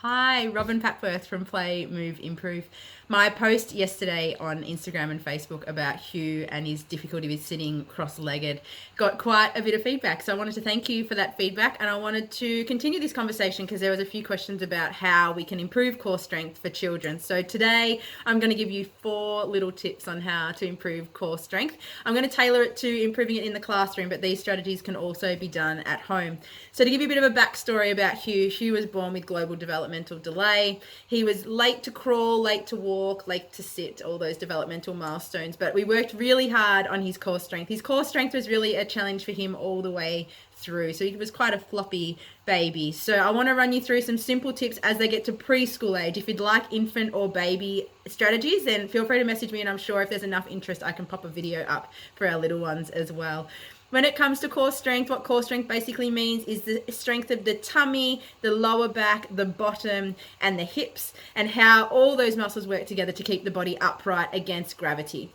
Hi, Robin Papworth from Play, Move, Improve. My post yesterday on Instagram and Facebook about Hugh and his difficulty with sitting cross-legged got quite a bit of feedback. So I wanted to thank you for that feedback, and I wanted to continue this conversation because there was a few questions about how we can improve core strength for children. So today I'm going to give you 4 little tips on how to improve core strength. I'm going to tailor it to improving it in the classroom, but these strategies can also be done at home. So to give you a bit of a backstory about Hugh, Hugh was born with global developmental delay. He was late to crawl, late to walk, late to sit, all those developmental milestones. But we worked really hard on his core strength. His core strength was really a challenge for him all the way through. So he was quite a floppy baby. So I want to run you through some simple tips as they get to preschool age. If you'd like infant or baby strategies, then feel free to message me, and I'm sure if there's enough interest, I can pop a video up for our little ones as well. When it comes to core strength, what core strength basically means is the strength of the tummy, the lower back, the bottom, and the hips, and how all those muscles work together to keep the body upright against gravity.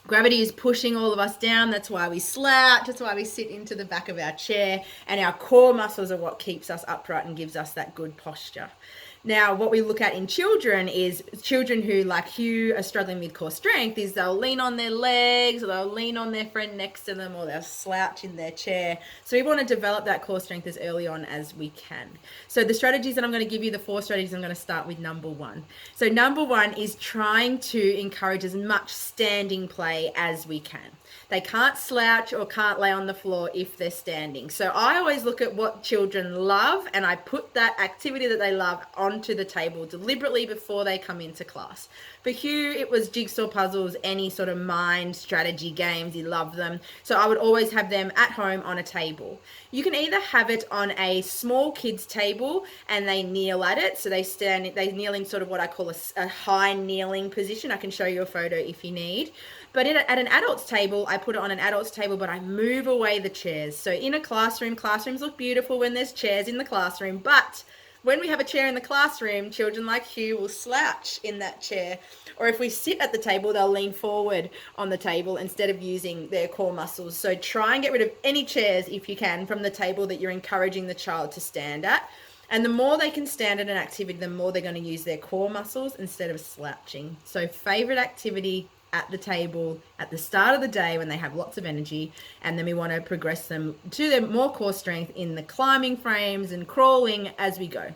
Gravity is pushing all of us down. That's why we slouch. That's why we sit into the back of our chair. And our core muscles are what keeps us upright and gives us that good posture. Now, what we look at in children is children who, like Hugh, are struggling with core strength, is they'll lean on their legs, or they'll lean on their friend next to them, or they'll slouch in their chair. So we want to develop that core strength as early on as we can. So the strategies that I'm going to give you, the 4 strategies, I'm going to start with number 1. So number 1 is trying to encourage as much standing play as we can. They can't slouch or can't lay on the floor if they're standing. So I always look at what children love, and I put that activity that they love onto the table deliberately before they come into class. For Hugh, it was jigsaw puzzles, any sort of mind strategy games. He loved them. So I would always have them at home on a table. You can either have it on a small kids table and they kneel at it. So they kneel in sort of what I call a high kneeling position. I can show you a photo if you need. But at an adult's table, I put it on an adult's table, but I move away the chairs. So in a classroom, classrooms look beautiful when there's chairs in the classroom, but when we have a chair in the classroom, children like Hugh will slouch in that chair. Or if we sit at the table, they'll lean forward on the table instead of using their core muscles. So try and get rid of any chairs, if you can, from the table that you're encouraging the child to stand at. And the more they can stand at an activity, the more they're going to use their core muscles instead of slouching. So favorite activity at the table at the start of the day when they have lots of energy, and then we want to progress them to their more core strength in the climbing frames and crawling as we go.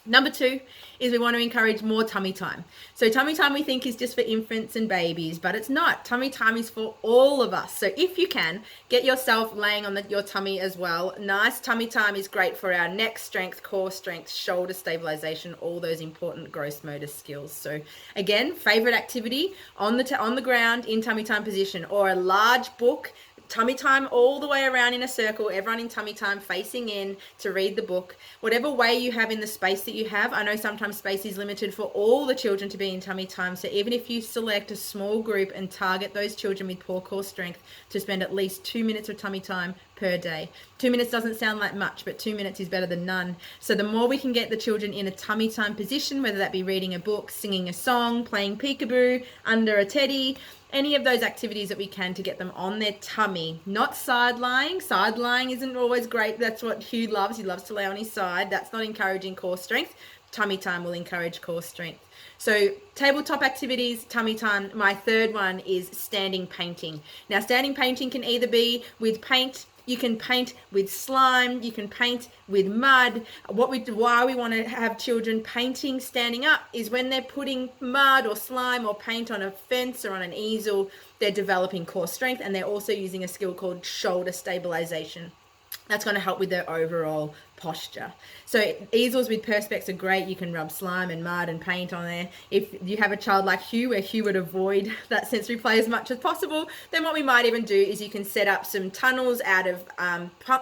Number 2 is we want to encourage more tummy time. So tummy time we think is just for infants and babies, but it's not. Tummy time is for all of us. So if you can, get yourself laying on your tummy as well. Nice tummy time is great for our neck strength, core strength, shoulder stabilization, all those important gross motor skills. So again, favorite activity on the ground in tummy time position, or a large book. Tummy time all the way around in a circle, everyone in tummy time facing in to read the book. Whatever way you have in the space that you have. I know sometimes space is limited for all the children to be in tummy time. So even if you select a small group and target those children with poor core strength to spend at least 2 minutes of tummy time per day. 2 minutes doesn't sound like much, but 2 minutes is better than none. So the more we can get the children in a tummy time position, whether that be reading a book, singing a song, playing peekaboo, under a teddy, any of those activities that we can to get them on their tummy, not side lying. Side lying isn't always great. That's what Hugh loves. He loves to lay on his side. That's not encouraging core strength. Tummy time will encourage core strength. So tabletop activities, tummy time. My 3rd one is standing painting. Now, standing painting can either be with paint. You can paint with slime, you can paint with mud. Why we want to have children painting standing up is when they're putting mud or slime or paint on a fence or on an easel, they're developing core strength, and they're also using a skill called shoulder stabilization. That's going to help with their overall posture. So easels with perspex are great. You can rub slime and mud and paint on there. If you have a child like Hugh, where Hugh would avoid that sensory play as much as possible, then what we might even do is you can set up some tunnels out of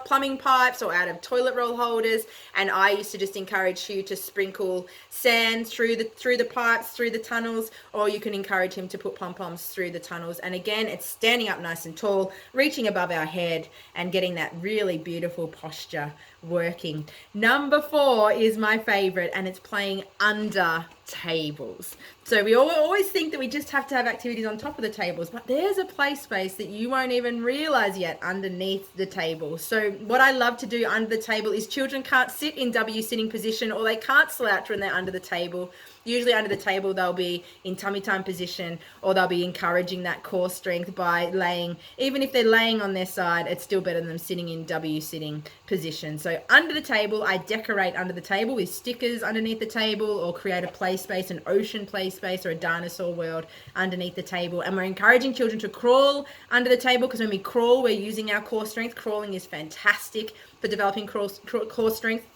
plumbing pipes or out of toilet roll holders. And I used to just encourage Hugh to sprinkle sand through the pipes, through the tunnels, or you can encourage him to put pom-poms through the tunnels. And again, it's standing up nice and tall, reaching above our head, and getting that really beautiful posture working. Number 4 is my favorite, and it's playing under tables. So we always think that we just have to have activities on top of the tables, but there's a play space that you won't even realize yet underneath the table. So what I love to do under the table is children can't sit in W sitting position, or they can't slouch when they're under the table. Usually under the table, they'll be in tummy time position, or they'll be encouraging that core strength by laying. Even if they're laying on their side, it's still better than them sitting in W sitting position. So under the table, I decorate under the table with stickers underneath the table, or create a play space, an ocean play space, or a dinosaur world underneath the table. And we're encouraging children to crawl under the table, because when we crawl, we're using our core strength. Crawling is fantastic for developing core strength.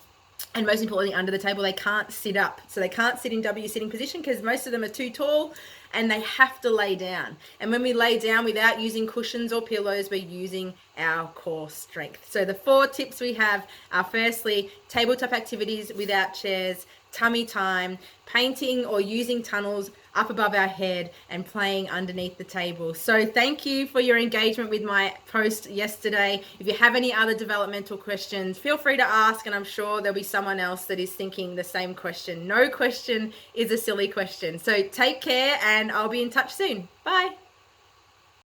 And most importantly, under the table, they can't sit up. So they can't sit in W sitting position because most of them are too tall, and they have to lay down. And when we lay down without using cushions or pillows, we're using our core strength. So the 4 tips we have are, firstly, tabletop activities without chairs, tummy time, painting or using tunnels up above our head, and playing underneath the table. So thank you for your engagement with my post yesterday. If you have any other developmental questions, feel free to ask, and I'm sure there'll be someone else that is thinking the same question. No question is a silly question. So take care, and I'll be in touch soon. Bye.